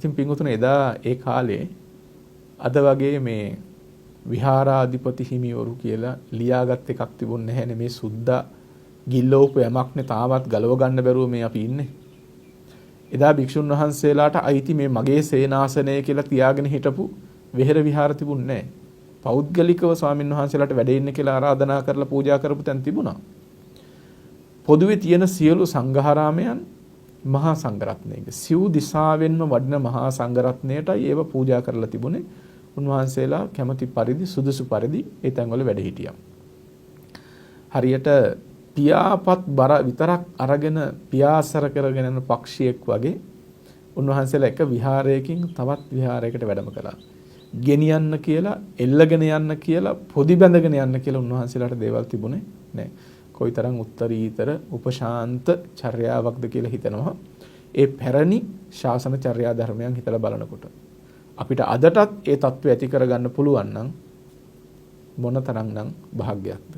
ඉතින් පින්වතුනි එදා ඒ කාලේ අද වගේ මේ විහාරාධිපති හිමිවරු කියලා ලියාගත් එකක් තිබුණේ නැහැ මේ සුද්දා ගිල්ලෝපු යමක්නේ තාමත් ගලව ගන්න බැරුව මේ අපි ඉන්නේ. එදා භික්ෂුන් වහන්සේලාට අයිති මේ මගේ සේනාසනය කියලා තියාගෙන හිටපු විහෙර විහාර තිබුණේ නැහැ. පෞද්ගලිකව ස්වාමින් වහන්සේලාට වැඩ ඉන්න කියලා ආරාධනා කරලා පූජා කරපු තැන් තිබුණා. පොදුවේ තියෙන සියලු සංඝාරාමයන් මහා සංඝරත්නයගේ සිව් දිසාවෙන්ම වඩින මහා සංඝරත්නයටයි ඒව පූජා කරලා තිබුණේ. උන්වහන්සේලා කැමති පරිදි සුදුසු පරිදි ඒ තැන්වල වැඩ හිටියා. හරියට පියාපත් බර විතරක් අරගෙන පියාසර කරගෙන යන පක්ෂියෙක් වගේ උන්වහන්සේලා එක විහාරයකින් තවත් විහාරයකට වැඩම කළා. ගෙනියන්න කියලා, එල්ලගෙන යන්න කියලා, පොදි බැඳගෙන යන්න කියලා උන්වහන්සේලාට දේවල් තිබුණේ නැහැ. කොයිතරම් උත්තරීතර උපශාන්ත චර්යාවක්ද කියලා හිතනවා. ඒ පැරණි ශාසන චර්යා ධර්මයන් හිතලා බලනකොට අපිට අදටත් ඒ தত্ত্বය ඇති කරගන්න පුළුවන් නම් මොනතරම්නම් භාග්යයක්ද.